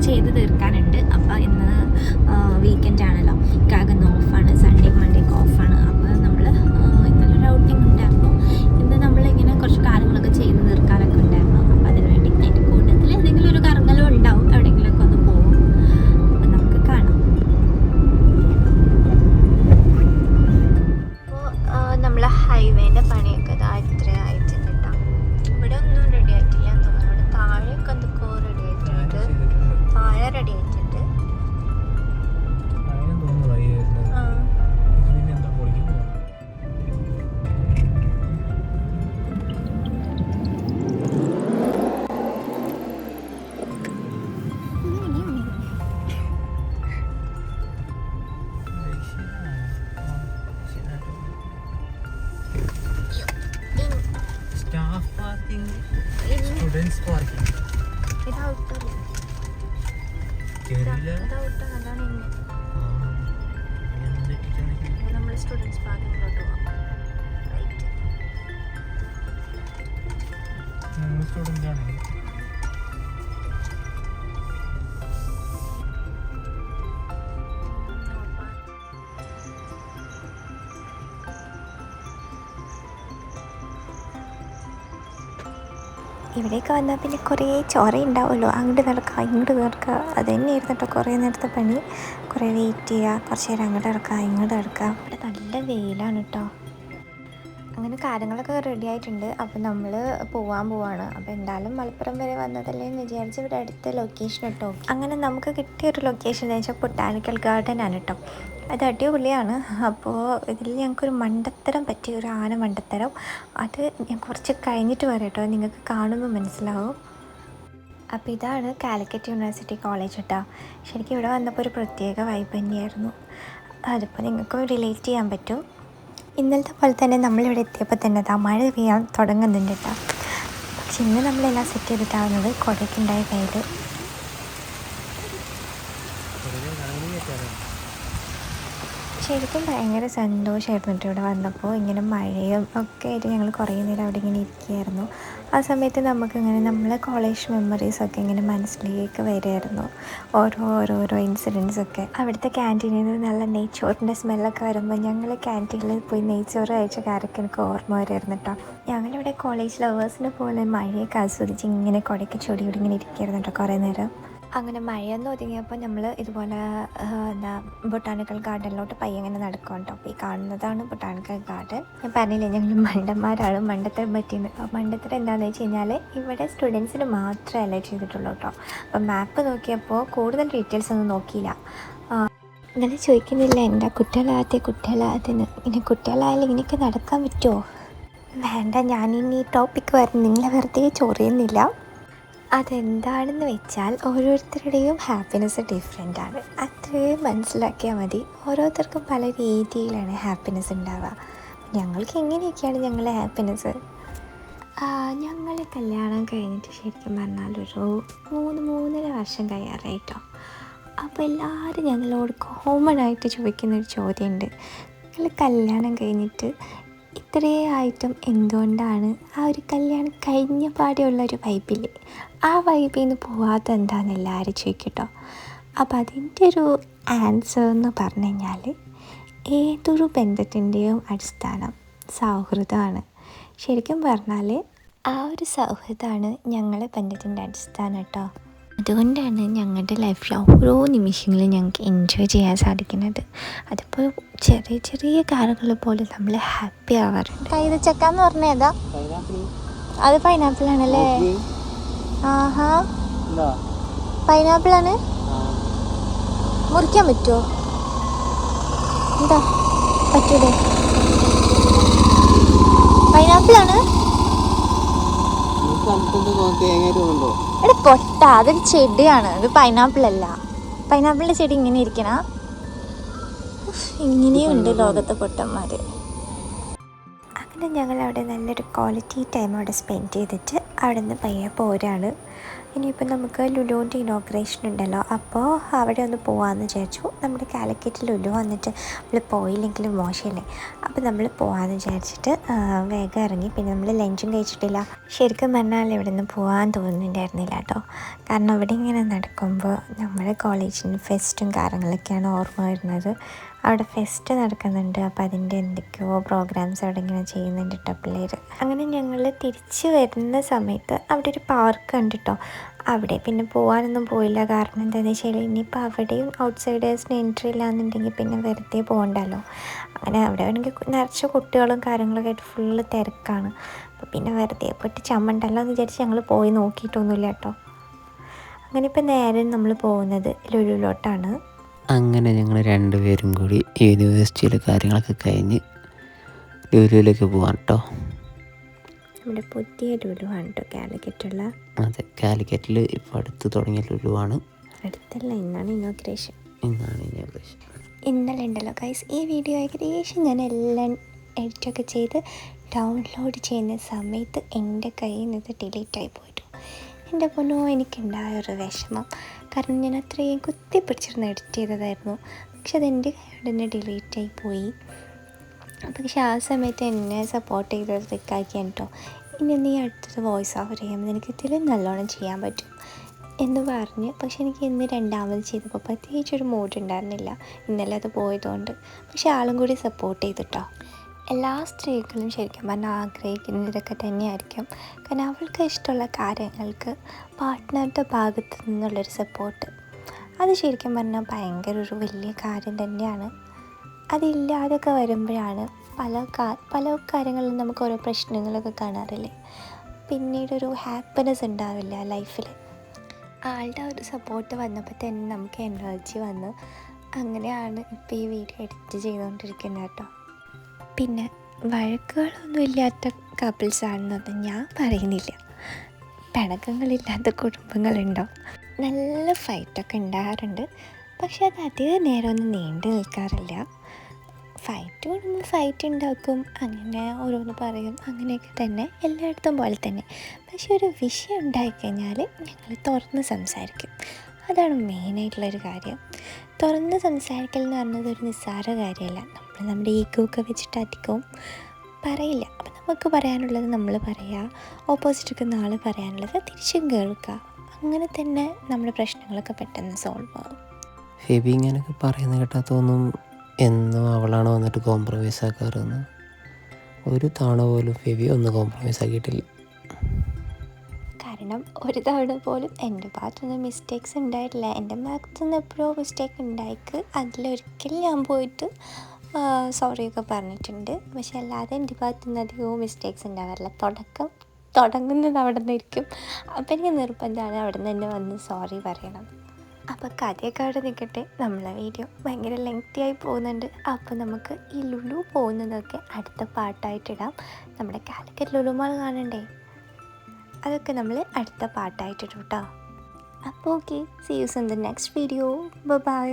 ചെയ്ത് തീർക്കാനുണ്ട്. അപ്പോൾ ഇന്ന് വീക്കെൻഡ് ആണല്ലോ, ഇക്കാകുന്ന ഓഫാണ്, സൺഡേ മൺഡേ ഒക്കെ ഓഫാണ്. അപ്പോൾ നമ്മൾ ഇന്നലെ ഔട്ടിംഗ് ഉണ്ടായിരുന്നു. ഇന്ന് നമ്മളിങ്ങനെ കുറച്ച് കാര്യങ്ങളൊക്കെ ചെയ്ത് തീർക്കാനൊക്കെ ഉണ്ടായിരുന്നു. അപ്പോൾ അതിന് വേണ്ടി അതിൻ്റെ കൂട്ടത്തിൽ ഏതെങ്കിലും ഒരു കറങ്ങലും ഉണ്ടാവും, എവിടെയെങ്കിലുമൊക്കെ ഒന്ന് പോകും. അപ്പം നമുക്ക് കാണാം. അപ്പോൾ നമ്മൾ ഹൈവേൻ്റെ പണിയൊക്കെ ഇത്ര ആയിട്ടുണ്ട് കേട്ടോ. ഇവിടെ ഒന്നും റെഡി ആയിട്ടില്ല എന്ന് തോന്നുന്നു. ഇവിടെ താഴെയൊക്കെ എന്തൊക്കെയോ റെഡി ആയിട്ടുണ്ട്, താഴെ റെഡി ആയിട്ടുണ്ട്. സ്റ്റുഡൻസ് പാർക്കിംഗ് നമ്മൾ സ്റ്റുഡൻസ് പാർക്കിങ്ങിലോട്ട് പോകാം. സ്റ്റുഡൻ്റ് ആണ്. ഇവിടേക്ക് വന്നാൽ പിന്നെ കുറേ ചോര ഉണ്ടാവുമല്ലോ, അങ്ങോട്ട് നടക്കുക ഇങ്ങോട്ട് നടക്കുക, അത് തന്നെയായിരുന്നു കേട്ടോ കുറേ നേരത്തെ പണി. കുറേ വെയിറ്റ് ചെയ്യുക, കുറച്ച് നേരം അങ്ങോട്ട് നടക്കുക ഇങ്ങോട്ട് നടക്കുക. ഇവിടെ നല്ല വെയിലാണ് കേട്ടോ. അങ്ങനെ കാര്യങ്ങളൊക്കെ റെഡി ആയിട്ടുണ്ട്. അപ്പോൾ നമ്മൾ പോവാണ്. അപ്പോൾ എന്തായാലും മലപ്പുറം വരെ വന്നതല്ലേ എന്ന് വിചാരിച്ച് ഇവിടെ അടുത്ത ലൊക്കേഷൻ ഇട്ടോ. അങ്ങനെ നമുക്ക് കിട്ടിയൊരു ലൊക്കേഷൻ എന്ന് വെച്ചാൽ ബൊട്ടാണിക്കൽ ഗാർഡൻ ആണ് കേട്ടോ. അത് അടിപൊളിയാണ്. അപ്പോൾ ഇതിൽ ഞങ്ങൾക്കൊരു മണ്ടത്തരം പറ്റിയ ഒരു ആന മണ്ടത്തരം, അത് ഞാൻ കുറച്ച് കഴിഞ്ഞിട്ട് പറയാം കേട്ടോ, നിങ്ങൾക്ക് കാണുമ്പോൾ മനസ്സിലാവും. അപ്പോൾ ഇതാണ് കാലിക്കറ്റ് യൂണിവേഴ്സിറ്റി കോളേജ് കേട്ടോ. ശരിക്കും ഇവിടെ വന്നപ്പോൾ ഒരു പ്രത്യേക വൈബ് തന്നെയായിരുന്നു. അതിപ്പോൾ നിങ്ങൾക്കും റിലേറ്റ് ചെയ്യാൻ പറ്റും. ഇന്നലത്തെ പോലെ തന്നെ നമ്മളിവിടെ എത്തിയപ്പോൾ തന്നെ മഴ പെയ്യാൻ തുടങ്ങുന്നുണ്ട് കേട്ടോ. പക്ഷെ ഇന്ന് നമ്മളെല്ലാം സെറ്റ് ചെയ്തിട്ടാവുന്നത് കുടയ്ക്കുണ്ടായ കയ്യിൽ. ശരിക്കും ഭയങ്കര സന്തോഷമായിരുന്നു കേട്ടോ ഇവിടെ വന്നപ്പോൾ. ഇങ്ങനെ മഴയും ഒക്കെ ആയിട്ട് ഞങ്ങൾ കുറേ നേരം അവിടെ ഇങ്ങനെ ഇരിക്കുകയായിരുന്നു. ആ സമയത്ത് നമുക്കിങ്ങനെ നമ്മളെ കോളേജ് മെമ്മറീസൊക്കെ ഇങ്ങനെ മനസ്സിലേക്ക് വരുമായിരുന്നു. ഓരോരോ ഇൻസിഡൻസൊക്കെ. അവിടുത്തെ ക്യാൻറ്റീനിൽ നിന്ന് നല്ല നെയ്ച്ചോറിൻ്റെ സ്മെല്ലൊക്കെ വരുമ്പോൾ ഞങ്ങൾ ക്യാൻറ്റീനിൽ പോയി നെയ്ച്ചോറ് കഴിച്ച കാര്യമൊക്കെ എനിക്ക് ഓർമ്മ വരുമായിരുന്നു കേട്ടോ. ഞങ്ങളിവിടെ കോളേജ് ലവേഴ്സിനെ പോലെ മഴയൊക്കെ ആസ്വദിച്ച് ഇങ്ങനെ കുടയ്ക്ക് ചൊടിയോടി ഇങ്ങനെ ഇരിക്കുകയായിരുന്നു കേട്ടോ കുറേ നേരം. അങ്ങനെ മഴയൊന്നും ഒതുങ്ങിയപ്പോൾ നമ്മൾ ഇതുപോലെ ബൊട്ടാണിക്കൽ ഗാർഡനിലോട്ട് പയ്യങ്ങനെ നടക്കും കേട്ടോ. അപ്പോൾ ഈ കാണുന്നതാണ് ബൊട്ടാണിക്കൽ ഗാർഡൻ. ഞാൻ പറഞ്ഞില്ലേ ഞങ്ങൾ മണ്ടന്മാരാണ്, മണ്ടത്തരം പറ്റിയെന്ന്. അപ്പോൾ മണ്ടത്തരം എന്താണെന്ന് വെച്ച് കഴിഞ്ഞാൽ ഇവിടെ സ്റ്റുഡൻസിന് മാത്രമേ അലോ ചെയ്തിട്ടുള്ളൂ കേട്ടോ. അപ്പോൾ മാപ്പ് നോക്കിയപ്പോൾ കൂടുതൽ ഡീറ്റെയിൽസ് ഒന്നും നോക്കിയില്ല. ഇങ്ങനെ ചോദിക്കുന്നില്ല എന്താ കുട്ടികളാകത്തിന് ഇനി കുട്ടികളായാലും ഇങ്ങനെയൊക്കെ നടക്കാൻ പറ്റുമോ? വേണ്ട, ഞാനിനി ഈ ടോപ്പിക്ക് വരുന്ന നിങ്ങളെ വെറുതെ ചൊറിയുന്നില്ല. അതെന്താണെന്ന് വെച്ചാൽ ഓരോരുത്തരുടെയും ഹാപ്പിനെസ് ഡിഫറെൻ്റാണ്, അത്രയും മനസ്സിലാക്കിയാൽ മതി. ഓരോരുത്തർക്കും പല രീതിയിലാണ് ഹാപ്പിനെസ് ഉണ്ടാവുക. ഞങ്ങൾക്ക് എങ്ങനെയൊക്കെയാണ് ഞങ്ങളുടെ ഹാപ്പിനെസ്? ഞങ്ങൾ കല്യാണം കഴിഞ്ഞിട്ട് ശരിക്കും പറഞ്ഞാൽ ഒരു 3-3.5 വർഷം കഴിയാറായിട്ടോ. അപ്പോൾ എല്ലാവരും ഞങ്ങളോട് കോമൺ ആയിട്ട് ചോദിക്കുന്നൊരു ചോദ്യമുണ്ട്, നിങ്ങൾ കല്യാണം കഴിഞ്ഞിട്ട് ഇത്രയായിട്ടും എന്തുകൊണ്ടാണ് ആ ഒരു കല്യാണം കഴിഞ്ഞ പാടെയുള്ളൊരു വൈബില്ലേ, ആ വൈബിൽ നിന്ന് പോവാത്ത എന്താണെന്ന് എല്ലാവരും ചോദിക്കട്ടോ. അപ്പോൾ അതിൻ്റെ ഒരു ആൻസർ എന്ന് പറഞ്ഞു കഴിഞ്ഞാൽ ഏതൊരു ബന്ധത്തിൻ്റെയും അടിസ്ഥാനം സൗഹൃദമാണ്. ശരിക്കും പറഞ്ഞാൽ ആ ഒരു സൗഹൃദമാണ് ഞങ്ങളെ ബന്ധത്തിൻ്റെ അടിസ്ഥാനം കേട്ടോ. അതുകൊണ്ടാണ് ഞങ്ങളുടെ ലൈഫിൽ ഓരോ നിമിഷങ്ങളും ഞങ്ങൾക്ക് എൻജോയ് ചെയ്യാൻ സാധിക്കുന്നത്. അതിപ്പോൾ ചെറിയ ചെറിയ കാര്യങ്ങൾ പോലും നമ്മൾ ഹാപ്പി ആവാറുണ്ട്. കൈതച്ചക്കാന്ന് പറഞ്ഞ ഏതാ? അത് പൈനാപ്പിൾ ആണല്ലേ? ആഹാ, പൈനാപ്പിൾ ആണ്. മുറിക്കാൻ പറ്റുമോ? എന്താ പറ്റൂലേ? പൈനാപ്പിൾ ആണ്. എടാ പൊട്ട, അതൊരു ചെടിയാണ്, അത് പൈനാപ്പിൾ അല്ല. പൈനാപ്പിളിൻ്റെ ചെടി ഇങ്ങനെ ഇരിക്കണ. ഇങ്ങനെയുണ്ട് ലോകത്തെ പൊട്ടന്മാർ. അങ്ങനെ ഞങ്ങൾ അവിടെ നല്ലൊരു ക്വാളിറ്റി ടൈം അവിടെ സ്പെൻഡ് ചെയ്തിട്ട് അവിടെ നിന്ന് പയ്യെ പോരാണ്. ഇനിയിപ്പോൾ നമുക്ക് ലുലുവിൻ്റെ ഇനോഗ്രേഷൻ ഉണ്ടല്ലോ, അപ്പോൾ അവിടെ ഒന്ന് പോകാമെന്ന് വിചാരിച്ചു. നമ്മുടെ കാലിക്കറ്റ് ലുലു വന്നിട്ട് നമ്മൾ പോയില്ലെങ്കിലും മോശമല്ലേ, അപ്പോൾ നമ്മൾ പോകാമെന്ന് വിചാരിച്ചിട്ട് വേഗം ഇറങ്ങി. പിന്നെ നമ്മൾ ലഞ്ചും കഴിച്ചിട്ടില്ല. ശരിക്കും പറഞ്ഞാൽ ഇവിടെ നിന്ന് പോകാൻ തോന്നുന്നുണ്ടായിരുന്നില്ല കേട്ടോ. കാരണം ഇവിടെ ഇങ്ങനെ നടക്കുമ്പോൾ നമ്മുടെ കോളേജിന് ഫെസ്റ്റും കാര്യങ്ങളൊക്കെയാണ് ഓർമ്മ വരുന്നത്. അവിടെ ഫെസ്റ്റ് നടക്കുന്നുണ്ട്, അപ്പോൾ അതിൻ്റെ എന്തൊക്കെയോ പ്രോഗ്രാംസ് അവിടെ ഇങ്ങനെ ചെയ്യുന്നുണ്ട് കേട്ടോ പിള്ളേർ. അങ്ങനെ ഞങ്ങൾ തിരിച്ച് വരുന്ന സമയത്ത് അവിടെ ഒരു പാർക്ക് ഉണ്ട് കേട്ടോ. അവിടെ പിന്നെ പോകാനൊന്നും പോയില്ല. കാരണം എന്താണെന്ന് വെച്ചാൽ ഇനിയിപ്പോൾ അവിടെയും ഔട്ട്സൈഡേഴ്സിന് എൻട്രി ഇല്ലാന്നുണ്ടെങ്കിൽ പിന്നെ വെറുതെ പോകണ്ടല്ലോ. അങ്ങനെ അവിടെ ആണെങ്കിൽ നിറച്ച കുട്ടികളും കാര്യങ്ങളൊക്കെ ആയിട്ട് ഫുള്ള് തിരക്കാണ്. അപ്പോൾ പിന്നെ വെറുതെ പോയിട്ട് ചമ്മണ്ടല്ലോ എന്ന് വിചാരിച്ച് ഞങ്ങൾ പോയി നോക്കിയിട്ടൊന്നുമില്ല കേട്ടോ. അങ്ങനെ ഇപ്പോൾ നേരെ നമ്മൾ പോകുന്നത് ലുലുവിലോട്ടാണ്. അങ്ങനെ ഞങ്ങൾ രണ്ടുപേരും കൂടി യൂണിവേഴ്സിറ്റിയിലെ കാര്യങ്ങളൊക്കെ കഴിഞ്ഞ് ലുലുവിലേക്ക് പോകാൻ കേട്ടോ. നമ്മുടെ പുതിയ ലുലുവാണ് കേട്ടോ കാലിക്കറ്റുള്ള. അതെ, കാലിക്കറ്റിൽ ഇപ്പോൾ അടുത്ത് തുടങ്ങിയ ലുലുവാണ്. അടുത്തല്ല, ഇന്നാണ് ഇനോഗ്രേഷൻ. ഇന്നലെ ഉണ്ടല്ലോ ഗൈസ്, ഈ വീഡിയോ ഏകദേശം ഞാൻ എല്ലാം എഡിറ്റൊക്കെ ചെയ്ത് ഡൗൺലോഡ് ചെയ്യുന്ന സമയത്ത് എൻ്റെ കയ്യിൽ നിന്ന് ഡിലീറ്റ് ആയി പോയിട്ടു. എൻ്റെ പൊന്നോ, എനിക്കുണ്ടായൊരു വിഷമം. കാരണം ഞാൻ അത്രയും കുത്തിപ്പിടിച്ചിരുന്ന് എഡിറ്റ് ചെയ്തതായിരുന്നു. പക്ഷെ അതെൻ്റെ കയ്യോടെ തന്നെ ഡിലീറ്റ് ആയി പോയി. പക്ഷെ ആ സമയത്ത് എന്നെ സപ്പോർട്ട് ചെയ്തത് റിക്കാക്കിയാണ് കേട്ടോ. ഇനി നീ അടുത്തത് വോയിസ് ഓവർ ചെയ്യുമ്പോൾ എനിക്ക് ഇതിൽ നല്ലോണം ചെയ്യാൻ പറ്റും എന്ന് പറഞ്ഞ്. പക്ഷെ എനിക്ക് ഇന്ന് രണ്ടാമത് ചെയ്തപ്പോൾ പ്രത്യേകിച്ചൊരു മൂഡ് ഉണ്ടായിരുന്നില്ല, ഇന്നലെ അത് പോയതുകൊണ്ട്. പക്ഷെ ആളും കൂടി സപ്പോർട്ട് ചെയ്തിട്ടോ. എല്ലാ സ്ത്രീകളും ശരിക്കും പറഞ്ഞാൽ ആഗ്രഹിക്കുന്നത് ഇതൊക്കെ തന്നെയായിരിക്കും. കാരണം അവൾക്ക് ഇഷ്ടമുള്ള കാര്യങ്ങൾക്ക് പാർട്ട്ണറുടെ ഭാഗത്തു നിന്നുള്ളൊരു സപ്പോർട്ട്, അത് ശരിക്കും പറഞ്ഞാൽ ഭയങ്കര ഒരു വലിയ കാര്യം തന്നെയാണ്. അതില്ലാതൊക്കെ വരുമ്പോഴാണ് പല കാര്യങ്ങളിലും നമുക്ക് ഓരോ പ്രശ്നങ്ങളൊക്കെ കാണാറില്ലേ, പിന്നീടൊരു ഹാപ്പിനെസ് ഉണ്ടാവില്ല ലൈഫിൽ. ആളുടെ ഒരു സപ്പോർട്ട് വന്നപ്പോൾ തന്നെ നമുക്ക് എനർജി വന്നു. അങ്ങനെയാണ് ഇപ്പോൾ ഈ വീഡിയോ എഡിറ്റ് ചെയ്തുകൊണ്ടിരിക്കുന്നത് കേട്ടോ. പിന്നെ വഴക്കുകളൊന്നും ഇല്ലാത്ത കപ്പിൾസാണെന്നൊന്നും ഞാൻ പറയുന്നില്ല. പിണക്കങ്ങളില്ലാത്ത കുടുംബങ്ങളുണ്ടോ? നല്ല ഫൈറ്റൊക്കെ ഉണ്ടാകാറുണ്ട്, പക്ഷെ അത് അധികം നേരമൊന്നും നീണ്ടു നിൽക്കാറില്ല. ഫൈറ്റ് കൂടുമ്പോൾ ഫൈറ്റ് ഉണ്ടാക്കും, അങ്ങനെ ഓരോന്ന് പറയും, അങ്ങനെയൊക്കെ തന്നെ എല്ലായിടത്തും പോലെ തന്നെ. പക്ഷെ ഒരു വിഷയം ഉണ്ടായിക്കഴിഞ്ഞാൽ ഞങ്ങൾ തുറന്ന് സംസാരിക്കും. അതാണ് മെയിനായിട്ടുള്ളൊരു കാര്യം. തുറന്ന് സംസാരിക്കൽ എന്ന് പറഞ്ഞത് ഒരു നിസ്സാര കാര്യമല്ല. നമ്മൾ നമ്മുടെ ഈഗോയൊക്കെ വെച്ചിട്ട് അധികവും പറയില്ല. അപ്പം നമുക്ക് പറയാനുള്ളത് നമ്മൾ പറയുക, ഓപ്പോസിറ്റ് നിൽക്കുന്ന ആൾ പറയാനുള്ളത് തിരിച്ചും കേൾക്കുക. അങ്ങനെ തന്നെ നമ്മുടെ പ്രശ്നങ്ങളൊക്കെ പെട്ടെന്ന് സോൾവ് ആകും. ഫെബി ഇങ്ങനെയൊക്കെ പറയുന്നത് കേട്ടാൽ തോന്നും എന്നും അവളാണ് വന്നിട്ട് കോംപ്രമൈസ് ആക്കാറെന്ന്. ഒരു തവണ പോലും ഫെബി ഒന്നും കോംപ്രമൈസ് ആക്കിയിട്ടില്ല. കാരണം ഒരു തവണ പോലും എൻ്റെ ഭാഗത്തുനിന്ന് മിസ്റ്റേക്സ് ഉണ്ടായിട്ടില്ല. എൻ്റെ ഭാഗത്തുനിന്ന് എപ്പോഴോ മിസ്റ്റേക്ക് ഉണ്ടായിക്ക്, അതിലൊരിക്കലും ഞാൻ പോയിട്ട് സോറിയൊക്കെ പറഞ്ഞിട്ടുണ്ട്. പക്ഷെ അല്ലാതെ എൻ്റെ ഭാഗത്തുനിന്ന് അധികവും മിസ്റ്റേക്സ് ഉണ്ടാകാറില്ല. തുടങ്ങുന്നത് അവിടെ നിന്നിരിക്കും. അപ്പം എനിക്ക് നിർബന്ധമാണ് അവിടെ നിന്ന് തന്നെ വന്ന് സോറി പറയണം. അപ്പോൾ കഥയൊക്കെ അവിടെ നിൽക്കട്ടെ, നമ്മളെ വീഡിയോ ഭയങ്കര ലെങ്തി ആയി പോകുന്നുണ്ട്. അപ്പോൾ നമുക്ക് ഈ ലുലു പോകുന്നതൊക്കെ അടുത്ത പാട്ടായിട്ടിടാം. നമ്മുടെ കാലിക്കറ്റ് ലുലു മാൾ കാണണ്ടേ, അതൊക്കെ നമ്മൾ അടുത്ത പാട്ടായിട്ടിടും കേട്ടോ. അപ്പോൾ okay, see you in the next video. By.